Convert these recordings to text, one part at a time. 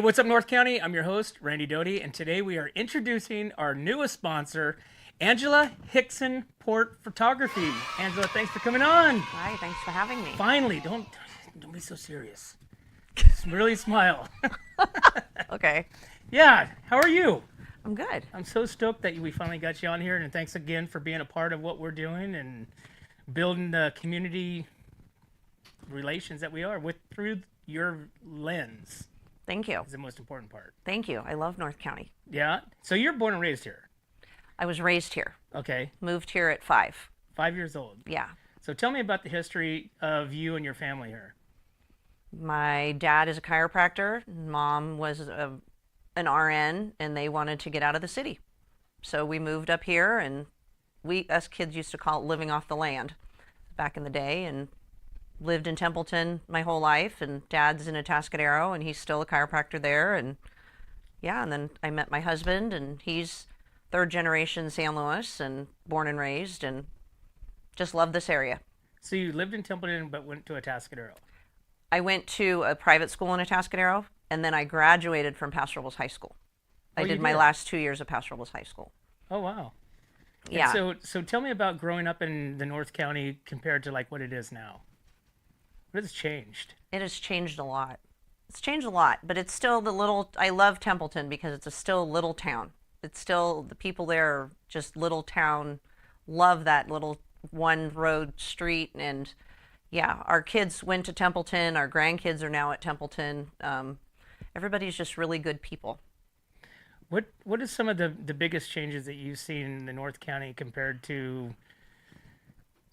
what's up, North County? I'm your host, Randy Doty, and today we are introducing our newest sponsor, Angela Hickson Port Photography. Angela, thanks for coming on. Hi, thanks for having me. Finally, don't be so serious. Just really smile. Okay. Yeah, how are you? I'm good. I'm so stoked that we finally got you on here, and thanks again for being a part of what we're doing and building the community relations that we are with through your lens. Thank you. Is the most important part. Thank you. I love North County. Yeah. So you're born and raised here. I was raised here. Okay. Moved here at 5. 5 years old. Yeah. So tell me about the history of you and your family here. My dad is a chiropractor. Mom was an RN, and they wanted to get out of the city. So we moved up here, and us kids used to call it living off the land back in the day, and lived in Templeton my whole life, and Dad's in Atascadero, and he's still a chiropractor there. And yeah, and then I met my husband, and he's third generation San Luis and born and raised, and just love this area. So you lived in Templeton but went to Atascadero. I went to a private school in Atascadero, and then I graduated from Pastorals High School. I did my last 2 years of Pastorals High School. Oh, wow. Yeah. And so tell me about growing up in the North County compared to like what it is now. What has changed? It has changed a lot. It's changed a lot, but it's still I love Templeton because it's still a little town. It's still, the people there are just little town, love that little one road street. And yeah, our kids went to Templeton. Our grandkids are now at Templeton. Everybody's just really good people. What is some of the biggest changes that you've seen in the North County compared to,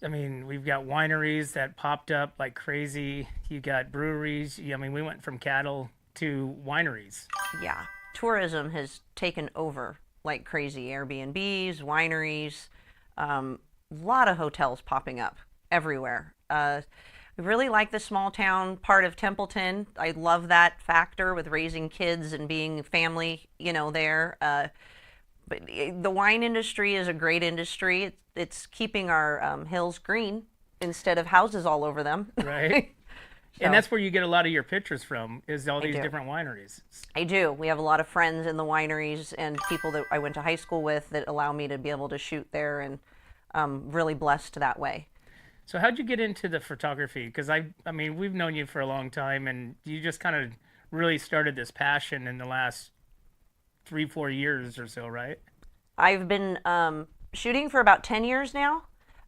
I mean, we've got wineries that popped up like crazy. You got breweries. I mean, we went from cattle to wineries. Yeah. Tourism has taken over like crazy. Airbnbs, wineries, a lot of hotels popping up everywhere. We really like the small town part of Templeton. I love that factor with raising kids and being family, there. But the wine industry is a great industry. It's keeping our hills green instead of houses all over them. Right. And that's where you get a lot of your pictures from, is all these different wineries. I do. We have a lot of friends in the wineries and people that I went to high school with that allow me to be able to shoot there, and really blessed that way. So how'd you get into the photography? Because I mean, we've known you for a long time, and you just kind of really started this passion in the last 3-4 years or so, right? I've been shooting for about 10 years now,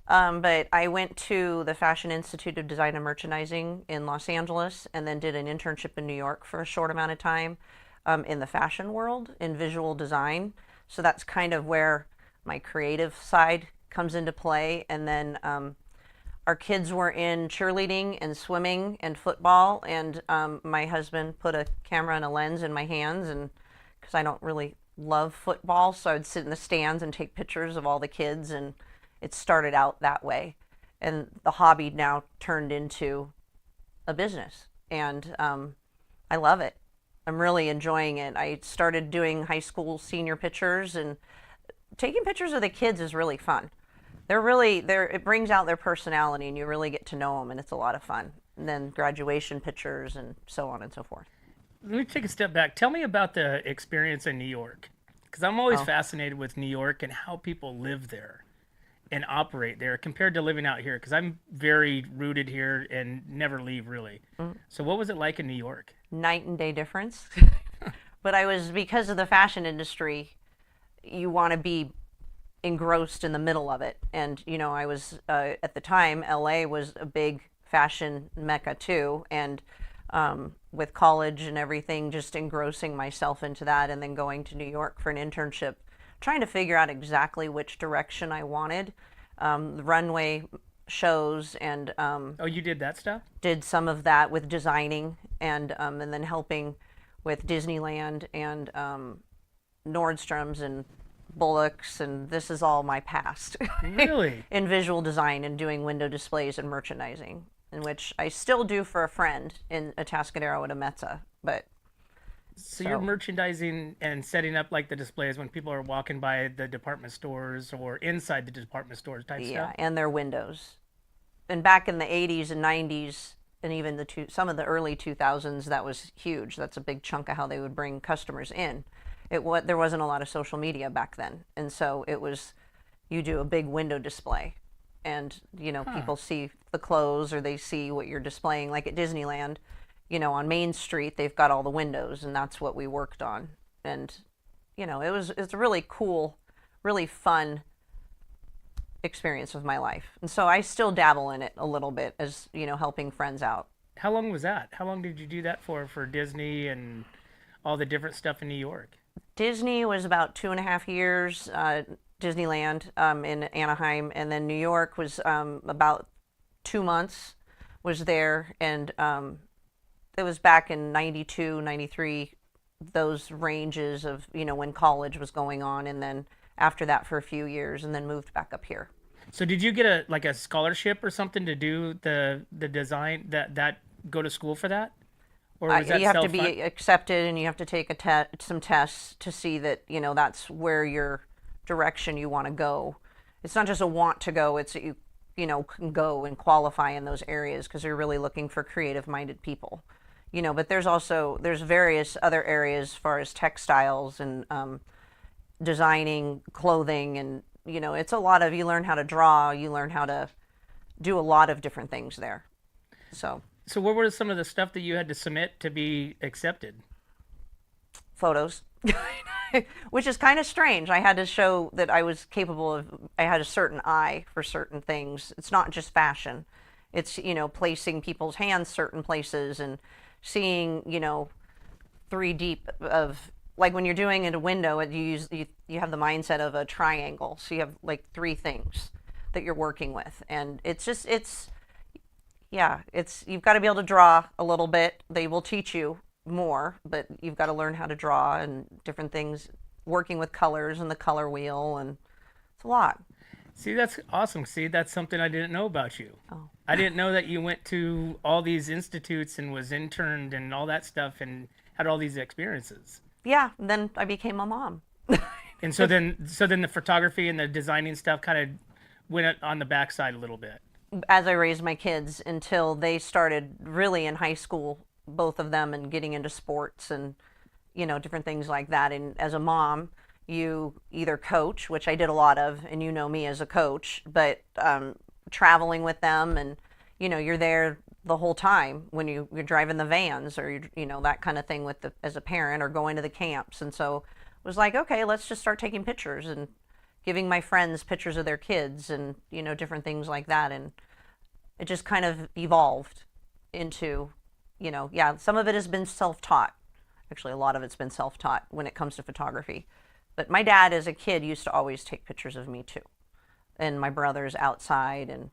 but I went to the Fashion Institute of Design and Merchandising in Los Angeles, and then did an internship in New York for a short amount of time in the fashion world in visual design. So that's kind of where my creative side comes into play. And then our kids were in cheerleading and swimming and football, and my husband put a camera and a lens in my hands, and because I don't really love football, so I would sit in the stands and take pictures of all the kids, and it started out that way. And the hobby now turned into a business, and I love it. I'm really enjoying it. I started doing high school senior pictures, and taking pictures of the kids is really fun. It brings out their personality, and you really get to know them, and it's a lot of fun. And then graduation pictures and so on and so forth. Let me take a step back. Tell me about the experience in New York, because I'm always fascinated with New York and how people live there and operate there compared to living out here, because I'm very rooted here and never leave, really. So what was it like in New York? Night and day difference. But because of the fashion industry, you want to be engrossed in the middle of it. And I was at the time, LA was a big fashion mecca too, and with college and everything, just engrossing myself into that, and then going to New York for an internship, trying to figure out exactly which direction I wanted. The runway shows, and oh, you did that stuff? Did some of that with designing, and then helping with Disneyland and Nordstrom's and Bullock's, and this is all my past. Really? In visual design and doing window displays and merchandising, in which I still do for a friend in Atascadero at a Mezza. But so you're merchandising and setting up like the displays when people are walking by the department stores or inside the department stores type stuff? Yeah, and their windows. And back in the 80s and 90s, and even some of the early 2000s, that was huge. That's a big chunk of how they would bring customers in. There wasn't a lot of social media back then, and so it was, you do a big window display, and Huh. people see the clothes or they see what you're displaying. Like at Disneyland, on Main Street, they've got all the windows, and that's what we worked on. And it's a really cool, really fun experience of my life. And so I still dabble in it a little bit as, helping friends out. How long was that? How long did you do that for Disney and all the different stuff in New York? Disney was about 2.5 years, Disneyland in Anaheim, and then New York was about 2 months was there. And it was back in 92, 93, those ranges of, when college was going on. And then after that for a few years and then moved back up here. So did you get a like a scholarship or something to do the design that go to school for that? Or was that You have to self fun? be accepted, and you have to take some tests to see that that's where your direction you want to go. It's not just a want to go; it's that you can go and qualify in those areas because they're really looking for creative-minded people. But there's various other areas as far as textiles and designing clothing, and it's a lot of, you learn how to draw, you learn how to do a lot of different things there. So So what were some of the stuff that you had to submit to be accepted? photos. Which is kind of strange. I had to show that I was capable of, I had a certain eye for certain things. It's not just fashion. It's, placing people's hands certain places and seeing, three deep of, like when you're doing in a window, you have the mindset of a triangle. So you have like three things that you're working with. And yeah, you've got to be able to draw a little bit. They will teach you more, but you've got to learn how to draw and different things, working with colors and the color wheel, and it's a lot. See, that's awesome. See, that's something I didn't know about you. Oh, I didn't know that you went to all these institutes and was interned and all that stuff and had all these experiences. yeah. And then I became a mom. And so then the photography and the designing stuff kind of went on the backside a little bit. As I raised my kids until they started really in high school, both of them, and getting into sports and different things like that. And as a mom, you either coach, which I did a lot of, and me as a coach, but traveling with them, and you're there the whole time when you're driving the vans, or that kind of thing with as a parent, or going to the camps. And so it was like, okay, let's just start taking pictures and giving my friends pictures of their kids, and different things like that. And it just kind of evolved into, yeah, some of it has been self-taught. Actually, a lot of it's been self-taught when it comes to photography. But my dad as a kid used to always take pictures of me too, and my brothers outside, and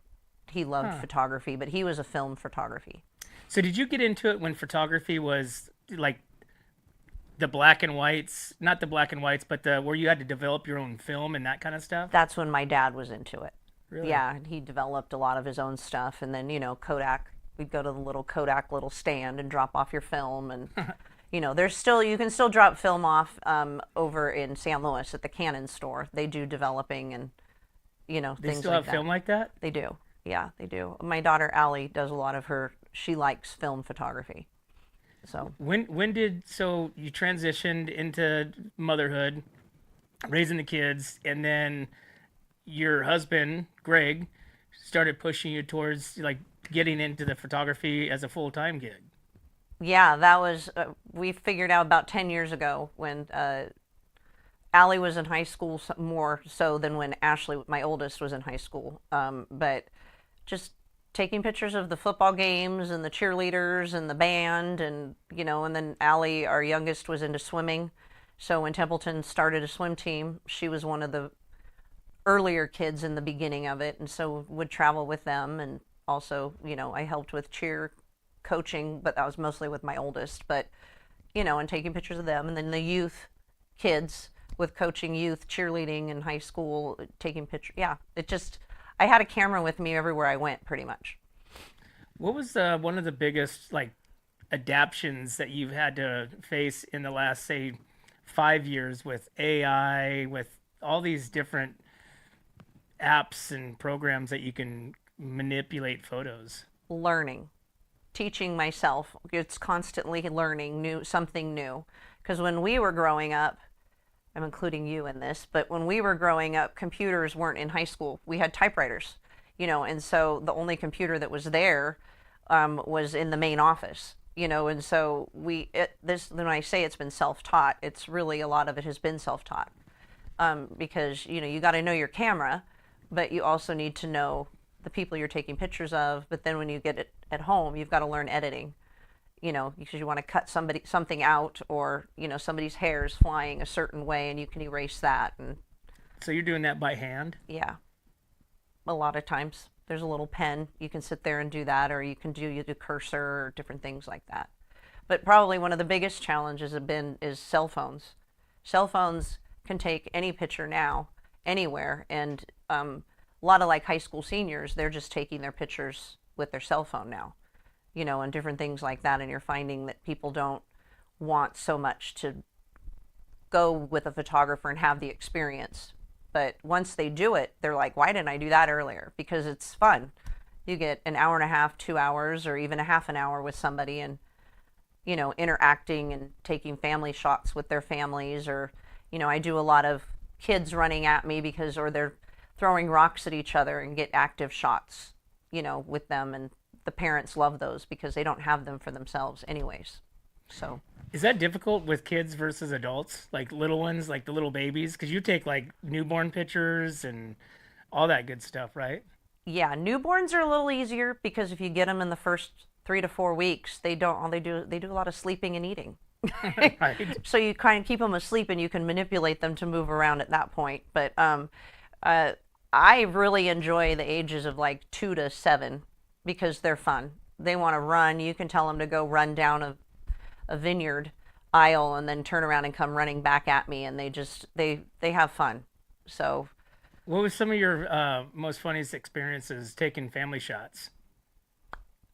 he loved Huh. photography, but he was a film photography. So did you get into it when photography was like the black and whites, not the black and whites, but the where you had to develop your own film and that kind of stuff? That's when my dad was into it. Really? Yeah, he developed a lot of his own stuff, and then Kodak. We'd go to the little Kodak little stand and drop off your film, and you can still drop film off over in San Luis at the Canon store. They do developing and They things still like have that. film like that? They do. Yeah, they do. My daughter Allie does a lot of her. She likes film photography. So When did so you transitioned into motherhood, raising the kids, and then your husband, Greg, started pushing you towards like getting into the photography as a full-time gig? yeah, that was we figured out about 10 years ago when Allie was in high school, more so than when Ashley, my oldest, was in high school. But just taking pictures of the football games and the cheerleaders and the band, and and then Allie, our youngest, was into swimming. So when Templeton started a swim team, she was one of the earlier kids in the beginning of it, and so would travel with them. And also, I helped with cheer coaching, but that was mostly with my oldest. But and taking pictures of them, and then the youth kids with coaching youth cheerleading in high school, taking pictures. Yeah, I had a camera with me everywhere I went, pretty much. What was one of the biggest like adaptions that you've had to face in the last, say, 5 years with AI, with all these different apps and programs that you can manipulate photos? Learning. teaching myself. It's constantly learning something new. Because when we were growing up, I'm including you in this, but when we were growing up, computers weren't in high school. We had typewriters, and so the only computer that was there was in the main office, and so when I say it's been self-taught, it's really a lot of it has been self-taught, because you got to know your camera, but you also need to know the people you're taking pictures of. But then when you get it at home, you've got to learn editing, because you want to cut something out, or somebody's hair is flying a certain way, and you can erase that. And So you're doing that by hand? yeah, a lot of times there's a little pen, you can sit there and do that, or you can do cursor or different things like that. But probably one of the biggest challenges is cell phones. Cell phones can take any picture now, anywhere, and a lot of like high school seniors, they're just taking their pictures with their cell phone now, and different things like that. And you're finding that people don't want so much to go with a photographer and have the experience. But once they do it, they're like, why didn't I do that earlier? Because it's fun. You get an hour and a half, 2 hours, or even a half an hour with somebody, and interacting and taking family shots with their families. Or I do a lot of kids running at me or they're throwing rocks at each other, and get active shots with them. And the parents love those because they don't have them for themselves anyways. So Is that difficult with kids versus adults, like little ones, like the little babies? Because you take like newborn pictures and all that good stuff, right? yeah, newborns are a little easier, because if you get them in the first 3 to 4 weeks, they don't all they do a lot of sleeping and eating. Right. So you kind of keep them asleep, and you can manipulate them to move around at that point. But uh, I really enjoy the ages of like 2 to 7, because they're fun. They want to run. You can tell them to go run down a vineyard aisle, and then turn around and come running back at me, and they have fun. So What was some of your most funniest experiences taking family shots?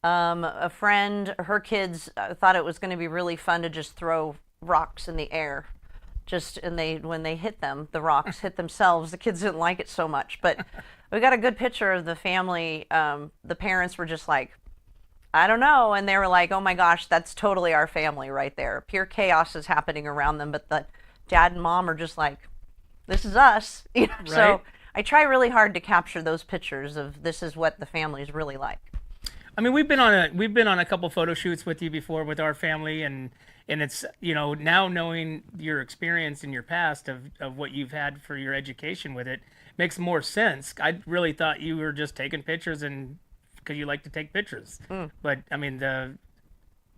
a friend, her kids thought it was going to be really fun to just throw rocks in the air. And when they hit them, the rocks hit themselves. The kids didn't like it so much, but we got a good picture of the family. The parents were just like, I don't know. And they were like, oh my gosh, that's totally our family right there. Pure chaos is happening around them, but the dad and mom are just like, this is us. So Right. I try really hard to capture those pictures of this is what the family is really like. I mean, we've been on a couple photo shoots with you before with our family, and it's now knowing your experience in your past of what you've had for your education with it makes more sense. I really thought you were just taking pictures and because you like to take pictures, but I mean the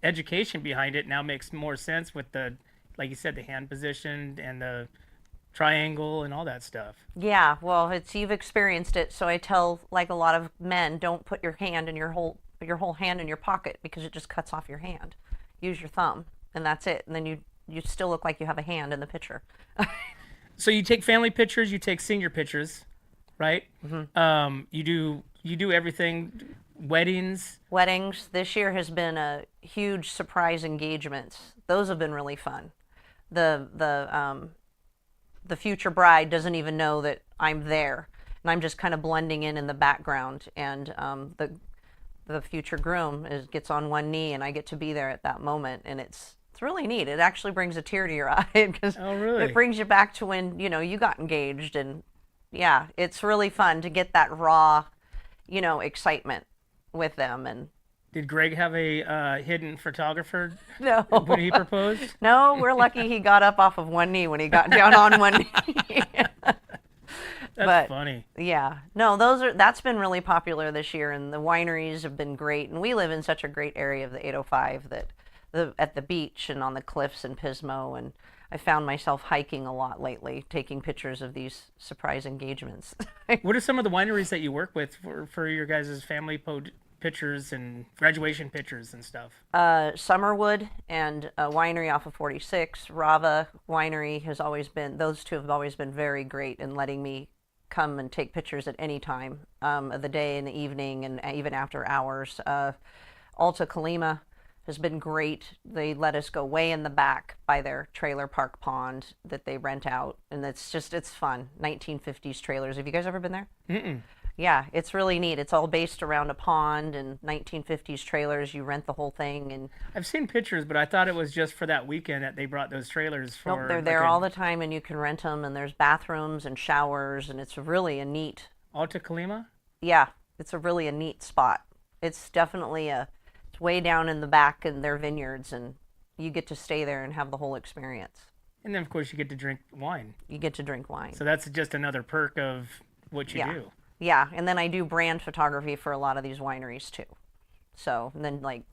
education behind it now makes more sense with the, like you said, the hand position and the triangle and all that stuff. Yeah, well, you've experienced it, so I tell like a lot of men, don't put your whole hand in your pocket, because it just cuts off your hand. Use your thumb, and that's it. And then you still look like you have a hand in the picture. So you take family pictures, you take senior pictures, right? You do everything, weddings. Weddings this year has been a huge surprise engagements. Those have been really fun. The future bride doesn't even know that I'm there, and I'm just kind of blending in the background. And the future groom gets on one knee, and I get to be there at that moment, and it's really neat. It actually brings a tear to your eye, because Oh, really? it brings you back to when you got engaged. And yeah, it's really fun to get that raw, excitement with them. And Did Greg have a hidden photographer no, when he proposed? no, we're lucky he got up off of one knee when he got down on one knee. That's But funny. yeah, no, that's been really popular this year, and the wineries have been great. And we live in such a great area of the 805 that at the beach and on the cliffs in Pismo, and I found myself hiking a lot lately, taking pictures of these surprise engagements. What are some of the wineries that you work with for your guys' family pictures and graduation pictures and stuff? Summerwood and a winery off of 46, Rava Winery those two have always been very great in letting me come and take pictures at any time of the day, in the evening, and even after hours. Alta Kalima has been great. They let us go way in the back by their trailer park pond that they rent out, and it's fun. 1950s trailers. Have you guys ever been there? Mm-mm. Yeah, it's really neat. It's all based around a pond and 1950s trailers. You rent the whole thing, and I've seen pictures, but I thought it was just for that weekend that they brought those trailers nope, for they're like there a all the time, and you can rent them, and there's bathrooms and showers, and it's really a neat, Alta Kalima. yeah, it's a really a neat spot. It's definitely it's way down in the back in their vineyards, and you get to stay there and have the whole experience. And then, of course, you get to drink wine. You get to drink wine. So that's just another perk of what you Yeah. do. Yeah, and then I do brand photography for a lot of these wineries too. So, and then like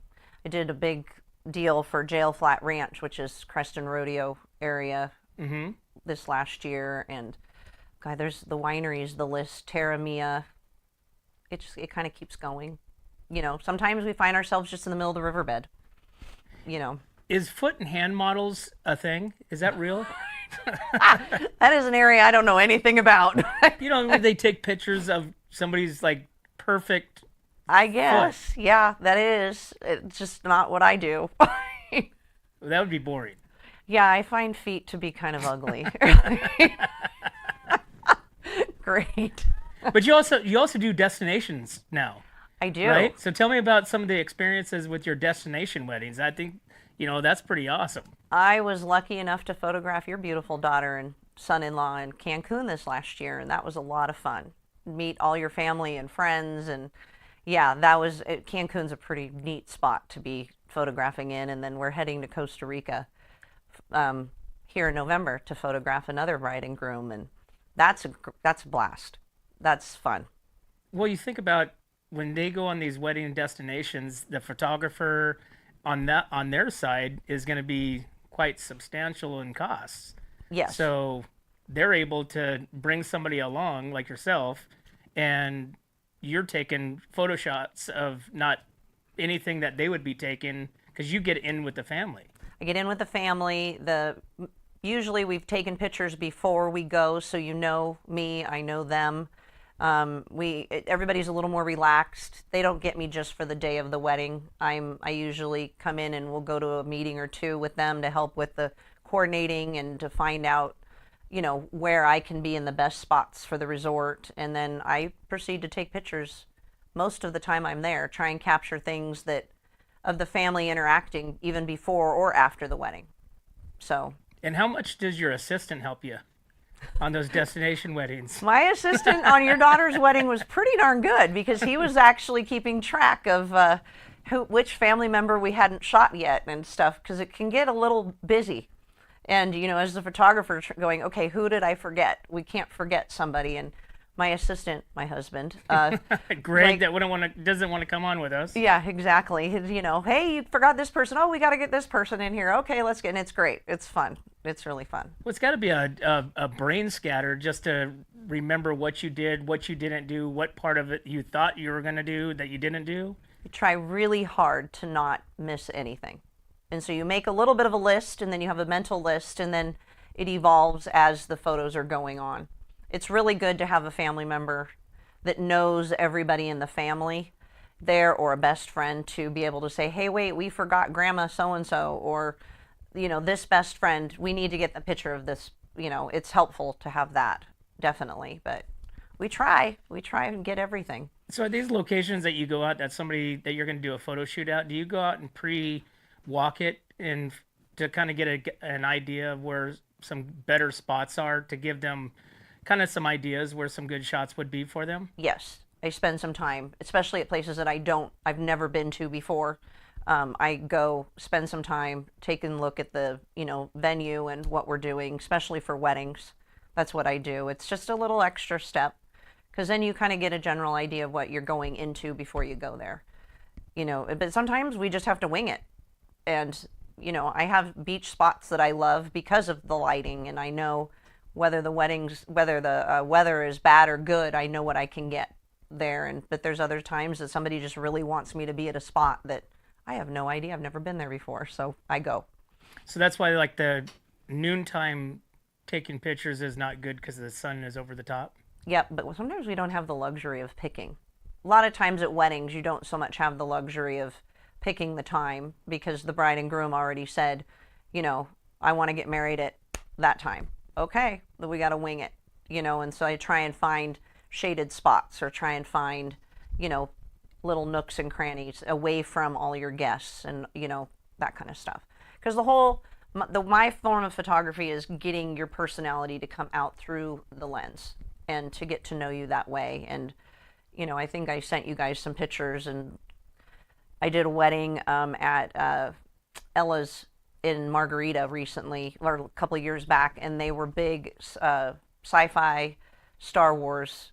I did a big deal for Jail Flat Ranch, which is Creston Rodeo area Mm-hmm. this last year, and God, there's the wineries, the list, Terra Mia. It kind of keeps going. Sometimes we find ourselves just in the middle of the riverbed. You know, Is foot and hand models a thing? Is that real? that is an area I don't know anything about. You know, when they take pictures of somebody's like perfect. I guess, yeah, that is. It's just not what I do. That would be boring. Yeah, I find feet to be kind of ugly. Great. But you also do destinations now, I do. right? So tell me about some of the experiences with your destination weddings. I think, that's pretty awesome. I was lucky enough to photograph your beautiful daughter and son-in-law in Cancun this last year, and that was a lot of fun. Meet all your family and friends, and yeah, Cancun's a pretty neat spot to be photographing in, and then we're heading to Costa Rica here in November to photograph another bride and groom, and that's a blast. That's fun. Well, you think about when they go on these wedding destinations, the photographer on their side is going to be quite substantial in costs. Yes. So they're able to bring somebody along like yourself, and you're taking photo shots of not anything that they would be taking because you get in with the family. I get in with the family. Usually we've taken pictures before we go, so you know me, I know them. Everybody's a little more relaxed. They don't get me just for the day of the wedding. I usually come in and we'll go to a meeting or two with them to help with the coordinating and to find out, where I can be in the best spots for the resort. And then I proceed to take pictures most of the time I'm there, try and capture things of the family interacting even before or after the wedding. So. And how much does your assistant help you on those destination weddings? My assistant on your daughter's wedding was pretty darn good because he was actually keeping track of which family member we hadn't shot yet and stuff, because it can get a little busy. And, as the photographer going, okay, who did I forget? We can't forget somebody. And my assistant, my husband, Greg, that doesn't want to come on with us. yeah, exactly. Hey, you forgot this person. Oh, we got to get this person in here. Okay, let's get. And it's great. It's fun. It's really fun. Well, it's got to be a brain scatter just to remember what you did, what you didn't do, what part of it you thought you were going to do that you didn't do. You try really hard to not miss anything. And so you make a little bit of a list, and then you have a mental list, and then it evolves as the photos are going on. It's really good to have a family member that knows everybody in the family there, or a best friend, to be able to say, hey, wait, we forgot grandma so-and-so, or, this best friend, we need to get the picture of this. It's helpful to have that, definitely. But we try and get everything. So are these locations that you go out, that you're going to do a photo shoot out, do you go out and pre-walk it and to kind of get an idea of where some better spots are, to give them kind of some ideas where some good shots would be for them? Yes, I spend some time, especially at places that I've never been to before. I go spend some time taking a look at the, venue and what we're doing, especially for weddings. That's what I do. It's just a little extra step, because then you kind of get a general idea of what you're going into before you go there. But sometimes we just have to wing it. And, I have beach spots that I love because of the lighting, and I know whether the weather is bad or good, I know what I can get there. But there's other times that somebody just really wants me to be at a spot that I have no idea. I've never been there before, so I go. So that's why like the noontime taking pictures is not good, because the sun is over the top. Yep, but sometimes we don't have the luxury of picking. A lot of times at weddings, you don't so much have the luxury of picking the time, because the bride and groom already said, I want to get married at that time. Okay, then we got to wing it, and so I try and find shaded spots or try and find, you know, little nooks and crannies away from all your guests and, you know, that kind of stuff. Because my form of photography is getting your personality to come out through the lens and to get to know you that way. And, you know, I think I sent you guys some pictures, and I did a wedding at Ella's in Margarita recently, or a couple of years back, and they were big sci-fi Star Wars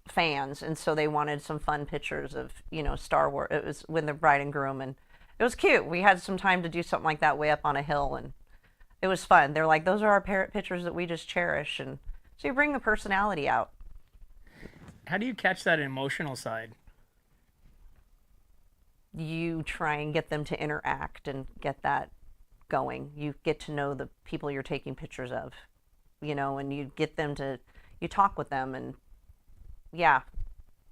fans, and so they wanted some fun pictures of, you know, Star Wars. It was when the bride and groom, and it was cute. We had some time to do something like that way up on a hill, and it was fun. They're like, those are our parrot pictures that we just cherish, and so you bring the personality out. How do you catch that emotional side? You try and get them to interact and get that going. You get to know the people you're taking pictures of, you know, and you get them to, you talk with them, and yeah.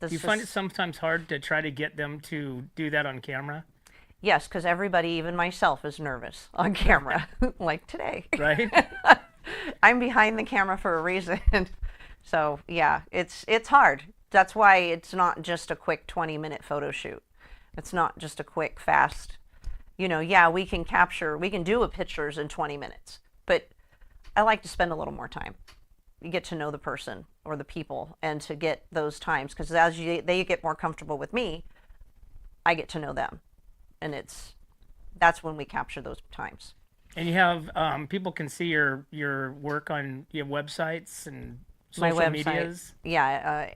Do you find it sometimes hard to try to get them to do that on camera? Yes, because everybody, even myself, is nervous on camera, like today. Right? I'm behind the camera for a reason. So yeah, it's hard. That's why it's not just a quick 20-minute photo shoot. It's not just a quick, fast, you know, yeah, we can do a pictures in 20 minutes, but I like to spend a little more time. You get to know the person or the people, and to get those times, because they get more comfortable with me, I get to know them, and that's when we capture ththose times. And you have people can see your work on your websites and My social website, medias. yeah,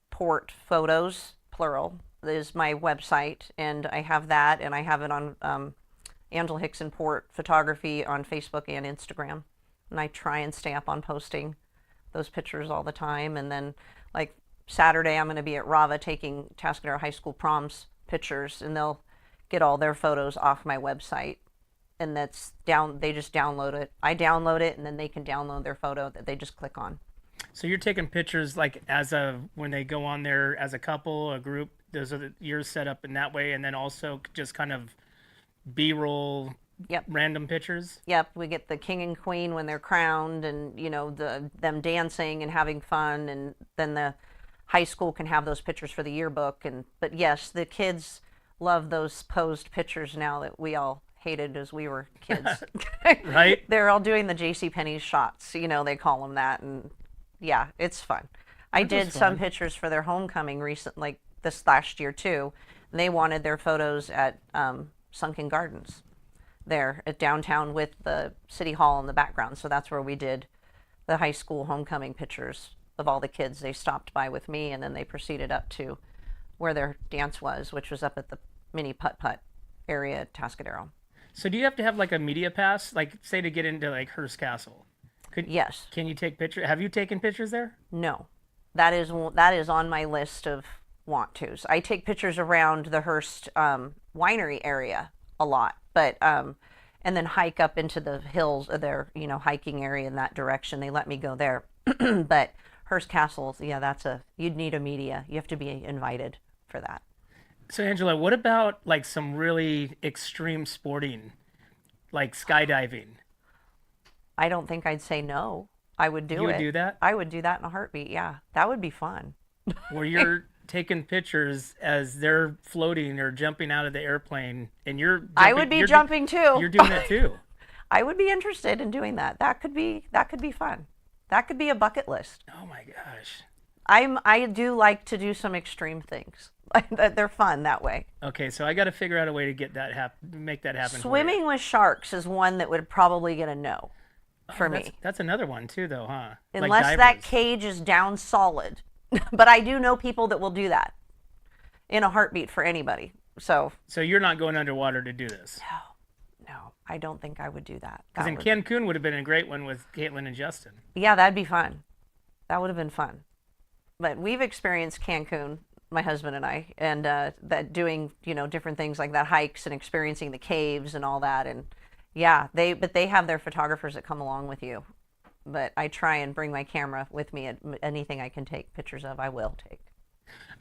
Port Photos, plural, is my website, and I have that, and I have it on Angela Hickson Port Photography on Facebook and Instagram, and I try and stay up on posting those pictures all the time. And then, like Saturday, I'm going to be at Rava taking Tascadero High School proms pictures, and they'll get all their photos off my website, and that's down. They just download it. I download it, and then they can download their photo that they just click on. So you're taking pictures like when they go on there as a couple, a group. Those are yours set up in that way, and then also just kind of B-roll, Yep. random pictures. Yep, we get the king and queen when they're crowned, and you know, them dancing and having fun, and then the high school can have those pictures for the yearbook. And but yes, the kids love those posed pictures now that we all hated as we were kids. Right? They're all doing the J.C. Penney's shots, you know, they call them that, and yeah, it's fun. I That was did some fun. pictures for their homecoming recent, like this last year too. And they wanted their photos at Sunken Gardens there at downtown with the city hall in the background. So that's where we did the high school homecoming pictures of all the kids. They stopped by with me, and then they proceeded up to where their dance was, which was up at the mini putt-putt area at Tascadero. So do you have to have like a media pass, like say to get into like Hearst Castle? Yes. Can you take pictures? Have you taken pictures there? No. That is on my list of want tos. I take pictures around the Hearst winery area a lot, but and then hike up into the hills of their, you know, hiking area in that direction. They let me go there. But Hearst Castle, yeah, you'd need a media. You have to be invited for that. So Angela, what about like some really extreme sporting, like skydiving? I don't think I'd say no. I would do You would it. do that? I would do that in a heartbeat. Yeah, that would be fun. Where you're taking pictures as they're floating or jumping out of the airplane, and you're jumping, I would be jumping too. You're doing it too. I would be interested in doing that. That could be fun. That could be a bucket list. Oh my gosh. I do like to do some extreme things. They're fun that way. Okay, so I got to figure out a way to make that happen. For you. Swimming with sharks is one that would probably get a no for me. That's another one too, though, huh? Like Unless that divers. cage is down solid. But I do know people that will do that in a heartbeat for anybody. So So you're not going underwater to do this? no, I don't think I would do that. Because in Cancun would have been a great one with Caitlin and Justin. Yeah, that'd be fun. That would have been fun. But we've experienced Cancun, my husband and I, and that doing, you know, different things like that, hikes and experiencing the caves and all that. And yeah, they have their photographers that come along with you. But I try and bring my camera with me. Anything I can take pictures of, I will take.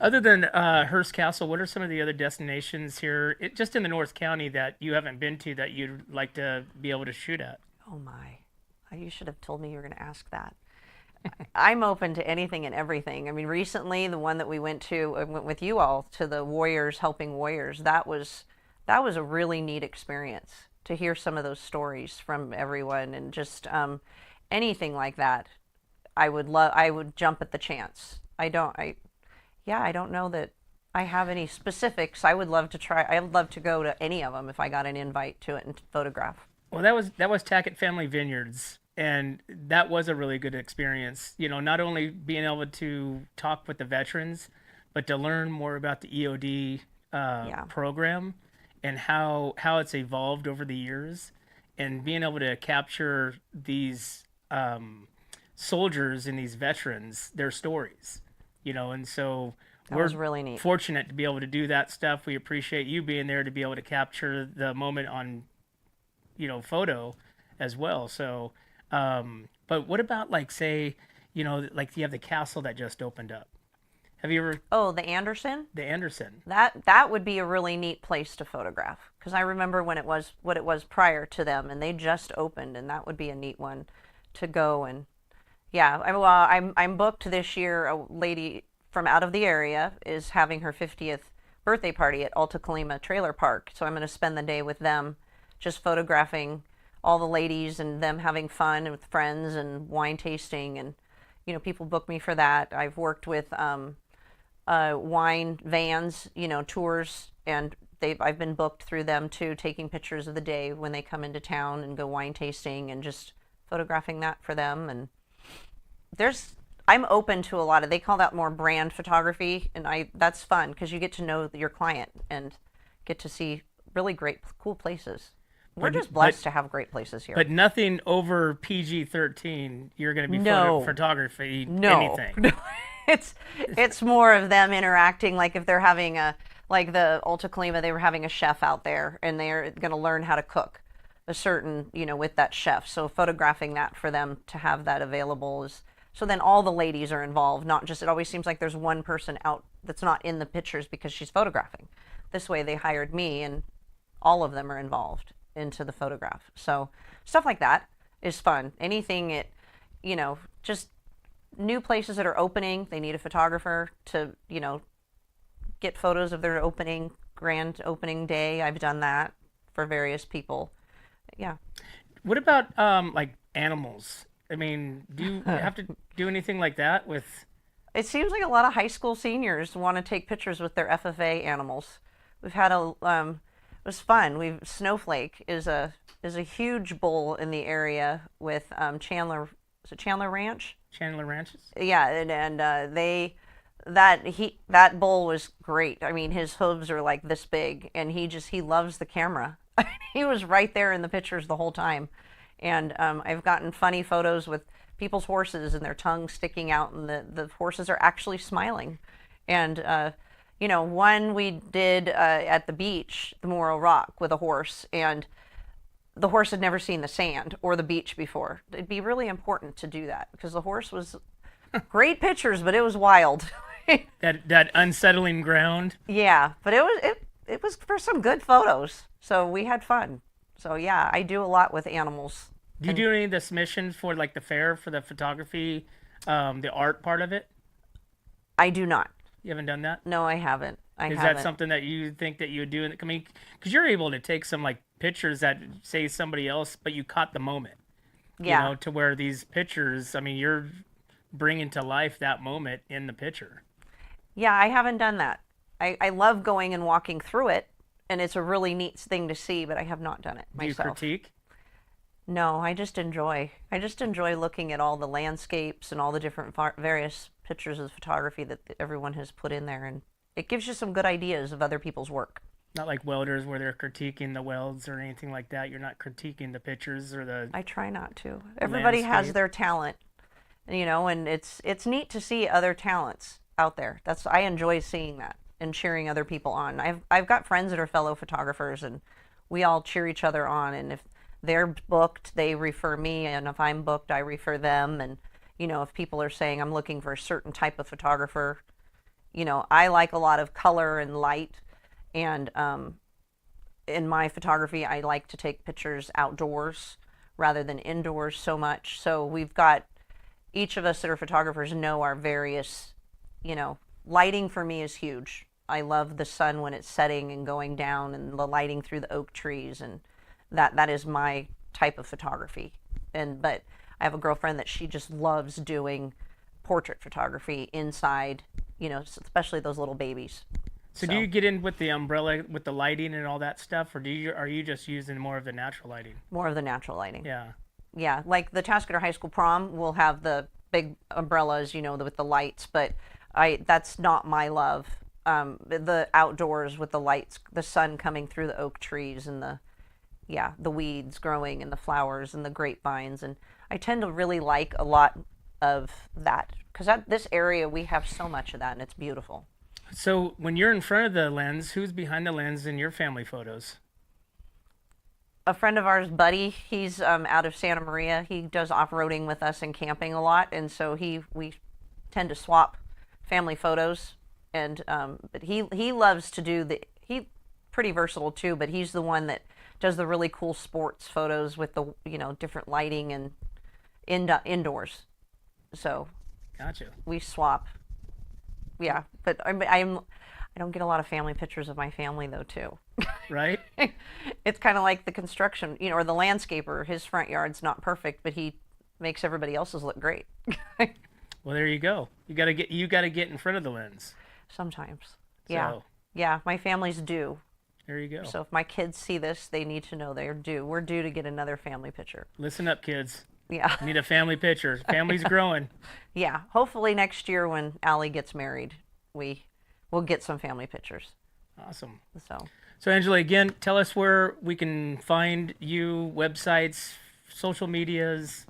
Other than Hearst Castle, what are some of the other destinations here, just in the North County, that you haven't been to that you'd like to be able to shoot at? Oh my, you should have told me you were going to ask that. I'm open to anything and everything. I mean, recently the one that I went with you all to the Warriors helping Warriors. That was a really neat experience to hear some of those stories from everyone and just anything like that. I would jump at the chance. I don't know that I have any specifics. I would love to try. I would love to go to any of them if I got an invite to it and photograph. Well, that was Tackett Family Vineyards, and that was a really good experience. You know, not only being able to talk with the veterans, but to learn more about the EOD Yeah, program and how it's evolved over the years, and being able to capture these soldiers and these veterans, their stories. You know, and so that we're was really neat. fortunate to be able to do that stuff. We appreciate you being there to be able to capture the moment on photo as well. So, but what about like say, like you have the castle that just opened up. Have you ever Oh, the Anderson? the Anderson? That would be a really neat place to photograph because I remember when it was what it was prior to them, and they just opened, and that would be a neat one to go and yeah. I'm booked this year. A lady from out of the area is having her 50th birthday party at Alta Kalima Trailer Park, so I'm going to spend the day with them, just photographing all the ladies and them having fun with friends and wine tasting and people book me for that. I've worked with wine vans, tours, and I've been booked through them too, taking pictures of the day when they come into town and go wine tasting and just photographing that for them. And there's I'm open to a lot of they call that more brand photography, and I that's fun because you get to know your client and get to see really great cool places. We're But just but blessed to have great places here. but nothing over PG-13. You're going to be No, photography no, anything. no. It's more of them interacting. Like if they're having a like the Alta Kalima, they were having a chef out there, and they're going to learn how to cook a certain with that chef. So photographing that for them to have that available is so then all the ladies are involved. Not just it always seems like there's one person out that's not in the pictures because she's photographing. This way they hired me, and all of them are involved into the photograph. So stuff like that is fun. Anything just new places that are opening, they need a photographer to, get photos of their grand opening day. I've done that for various people. Yeah. What about like animals? I mean, do you have to do anything like that with? It seems like a lot of high school seniors want to take pictures with their FFA animals. We've had it was fun. Snowflake is a huge bull in the area with Chandler. Is it Chandler Ranch? Chandler Ranches? Yeah, and that bull was great. I mean, his hooves are like this big, and he loves the camera. He was right there in the pictures the whole time, and I've gotten funny photos with people's horses and their tongues sticking out, and the horses are actually smiling, and one we did at the beach, the Morro Rock, with a horse, and the horse had never seen the sand or the beach before. It'd be really important to do that because the horse was great pictures, but it was wild. That unsettling ground. Yeah, but it was for some good photos. So we had fun. So yeah, I do a lot with animals. Do you And do any of the submissions for like the fair for the photography, the art part of it? I do not. You haven't done that? No, I haven't. I Is that haven't. something that you think that you would do? I mean, because you're able to take some like pictures that say somebody else, but you caught the moment. Yeah. To where these pictures, I mean, you're bringing to life that moment in the picture. Yeah, I haven't done that. I love going and walking through it, and it's a really neat thing to see, but I have not done it Do you myself. critique? No, I just enjoy. I just enjoy looking at all the landscapes and all the different various pictures of photography that everyone has put in there, and it gives you some good ideas of other people's work. Not like welders where they're critiquing the welds or anything like that. You're not critiquing the pictures or the I try not to. Everybody has landscape. their talent, and it's neat to see other talents out there. I enjoy seeing that and cheering other people on. I've got friends that are fellow photographers, and we all cheer each other on. And if they're booked, they refer me, and if I'm booked, I refer them. And if people are saying I'm looking for a certain type of photographer, I like a lot of color and light, and in my photography, I like to take pictures outdoors rather than indoors so much. So we've got each of us that are photographers know our various, lighting for me is huge. I love the sun when it's setting and going down, and the lighting through the oak trees, and that is my type of photography. But I have a girlfriend that she just loves doing portrait photography inside, especially those little babies. So do you get in with the umbrella, with the lighting and all that stuff, or are you just using more of the natural lighting? More of the natural lighting. Yeah. Yeah, like the Tascadero High School prom will have the big umbrellas, with the lights, but that's not my love. The outdoors with the lights, the sun coming through the oak trees, and the weeds growing and the flowers and the grapevines, and I tend to really like a lot of that because this area we have so much of that, and it's beautiful. So when you're in front of the lens, who's behind the lens in your family photos? A friend of ours, Buddy, he's out of Santa Maria. He does off-roading with us and camping a lot, and so we tend to swap family photos. And but he loves to do he's pretty versatile too, but he's the one that does the really cool sports photos with the different lighting and indoors. So gotcha. We swap. Yeah, but I don't get a lot of family pictures of my family though too. Right. It's kind of like the construction, or the landscaper. His front yard's not perfect, but he makes everybody else's look great. Well, there you go. You got to get in front of the lens. Sometimes. Yeah. So, yeah, my family's due. There you go. So if my kids see this, they need to know they're due. We're due to get another family picture. Listen up, kids. Yeah. Need a family picture. Family's growing. Yeah. Hopefully next year when Allie gets married, we'll get some family pictures. Awesome. So Angela, again, tell us where we can find you, websites, social medias,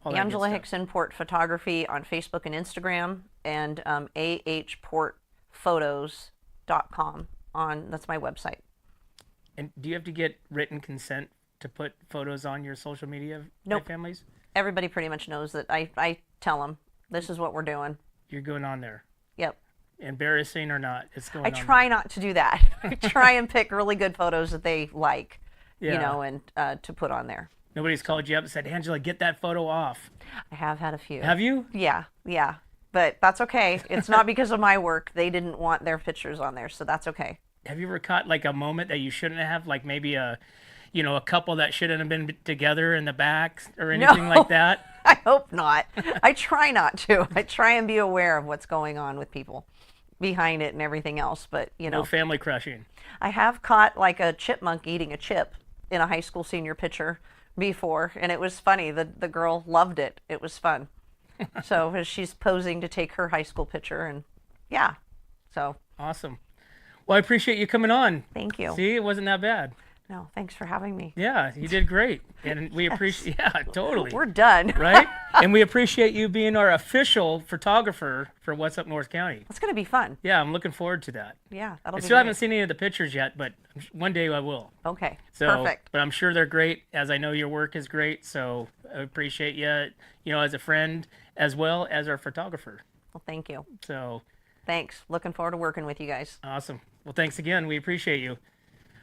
all that Angela good Hickson Port Photography on Facebook and Instagram, and ahportphotos.com that's my website. And do you have to get written consent to put photos on your social media? Nope. Families? Everybody pretty much knows that. I tell them, this is what we're doing. You're going on there. Yep. Embarrassing or not, it's going on. I try not to do that. I try and pick really good photos that they like, and to put on there. Nobody's called you up and said, Angela, get that photo off. I have had a few. Have you? Yeah. But that's okay. It's not because of my work. They didn't want their pictures on there, so that's okay. Have you ever caught like a moment that you shouldn't have, like maybe a couple that shouldn't have been together in the back or anything like that? I hope not. I try not to. I try and be aware of what's going on with people behind it and everything else, but No family crushing. I have caught like a chipmunk eating a chip in a high school senior picture before, and it was funny. The girl loved it. It was fun. So as she's posing to take her high school picture, and so awesome. Well, I appreciate you coming on. Thank you. See, it wasn't that bad. No, thanks for having me. Yeah, you did great. And we appreciate, totally. We're done. Right? And we appreciate you being our official photographer for What's Up North County. It's going to be fun. Yeah, I'm looking forward to that. Yeah, I that'll be still haven't great. seen any of the pictures yet, but one day I will. Okay, So, perfect. But I'm sure they're great, as I know your work is great. So I appreciate you, as a friend as well as our photographer. Well, thank you. So Thanks. Looking forward to working with you guys. awesome. Well, thanks again. We appreciate you.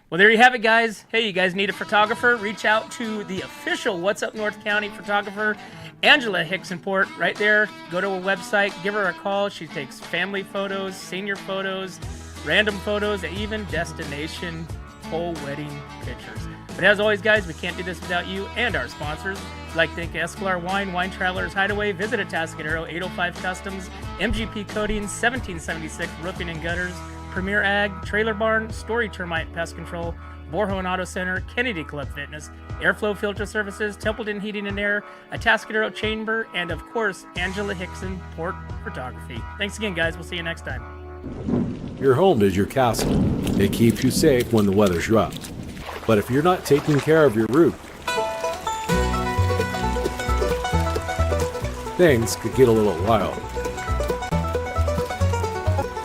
Well, there you have it, guys. Hey, you guys need a photographer? Reach out to the official What's Up North County photographer, Angela Hickson Port, right there. Go to a website, give her a call. She takes family photos, senior photos, random photos, and even destination whole wedding pictures. But as always, guys, we can't do this without you and our sponsors. We'd like to thank Escalar Wine Travelers Hideaway, Visit Atascadero, 805 Customs, MGP Coatings, 1776 Roofing and Gutters, Premier Ag, Trailer Barn, Story Termite Pest Control, Borhone Auto Center, Kennedy Club Fitness, Airflow Filter Services, Templeton Heating and Air, Atascadero Chamber, and of course, Angela Hickson Port Photography. Thanks again, guys. We'll see you next time. Your home is your castle. It keeps you safe when the weather's rough. But if you're not taking care of your roof, things could get a little wild.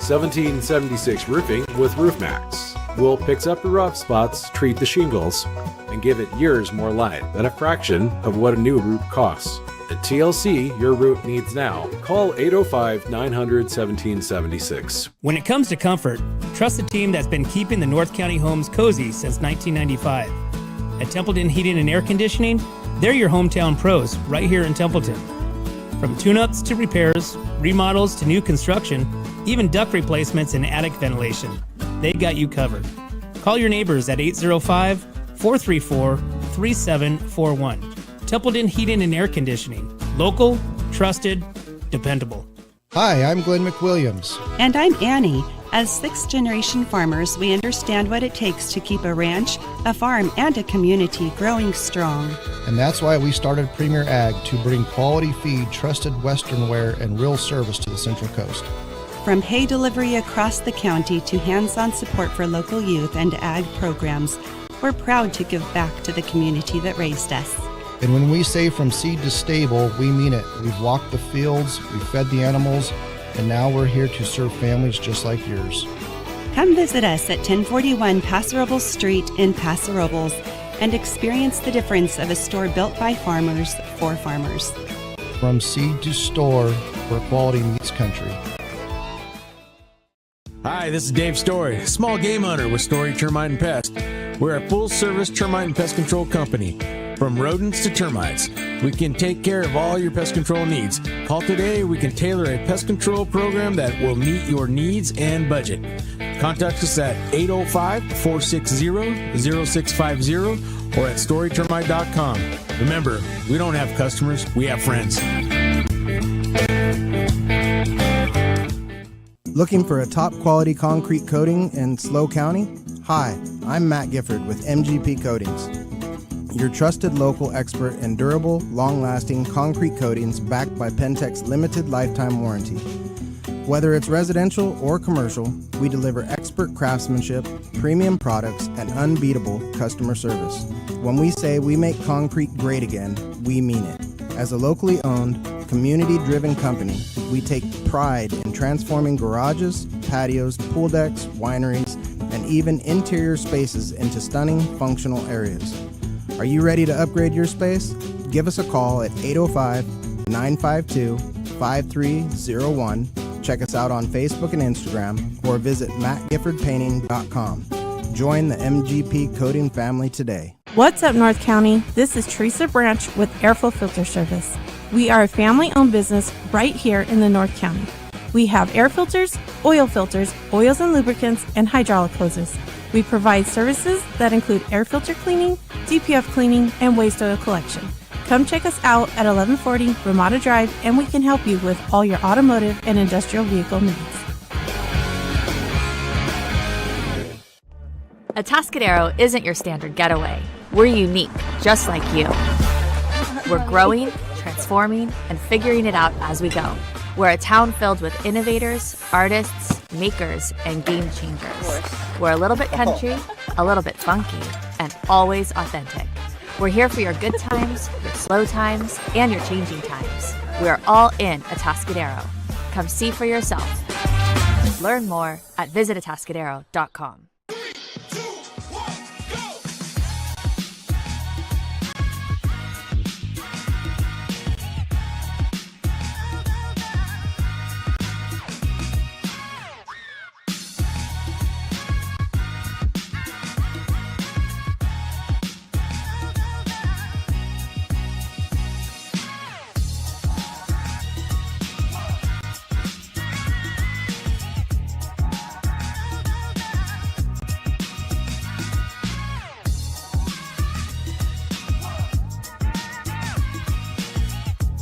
1776 Roofing with RoofMax will fix up the rough spots, treat the shingles, and give it years more life at a fraction of what a new roof costs. At TLC, your roof needs now. Call 805-900-1776. When it comes to comfort, trust the team that's been keeping the North County homes cozy since 1995. At Templeton Heating and Air Conditioning, they're your hometown pros right here in Templeton. From tune-ups to repairs, remodels to new construction, even duct replacements and attic ventilation, they got you covered. Call your neighbors at 805-434-3741. Templeton Heating and Air Conditioning. Local, trusted, dependable. Hi, I'm Glenn McWilliams. And I'm Annie. As sixth-generation farmers, we understand what it takes to keep a ranch, a farm, and a community growing strong. And that's why we started Premier Ag to bring quality feed, trusted Western wear, and real service to the Central Coast. From hay delivery across the county to hands-on support for local youth and ag programs, we're proud to give back to the community that raised us. And when we say from seed to stable, we mean it. We've walked the fields, we've fed the animals, and now we're here to serve families just like yours. Come visit us at 1041 Paso Robles Street in Paso Robles and experience the difference of a store built by farmers for farmers. From seed to store, where quality meets country. Hi, this is Dave Story, small game hunter with Story Termite and Pest. We're a full-service termite and pest control company. From rodents to termites, we can take care of all your pest control needs. Call today, we can tailor a pest control program that will meet your needs and budget. Contact us at 805-460-0650 or at storytermite.com. Remember, we don't have customers, we have friends. Looking for a top quality concrete coating in SLO County? Hi, I'm Matt Gifford with MGP Coatings, your trusted local expert in durable, long-lasting concrete coatings backed by Pentec's limited lifetime warranty. Whether it's residential or commercial, we deliver expert craftsmanship, premium products, and unbeatable customer service. When we say we make concrete great again, we mean it. As a locally owned, community-driven company, we take pride in transforming garages, patios, pool decks, wineries, and even interior spaces into stunning, functional areas. Are you ready to upgrade your space? Give us a call at 805-952-5301. Check us out on Facebook and Instagram, or visit mattgiffordpainting.com. Join the MGP Coating family today. What's up, North County? This is Teresa Branch with Airflow Filter Service. We are a family-owned business right here in the North County. We have air filters, oils and lubricants, and hydraulic hoses. We provide services that include air filter cleaning, DPF cleaning, and waste oil collection. Come check us out at 1140 Ramada Drive, and we can help you with all your automotive and industrial vehicle needs. Atascadero isn't your standard getaway. We're unique, just like you. We're growing, transforming, and figuring it out as we go. We're a town filled with innovators, artists, makers, and game changers. We're a little bit country, a little bit funky, and always authentic. We're here for your good times, your slow times, and your changing times. We are all in Atascadero. Come see for yourself. Learn more at visitatascadero.com.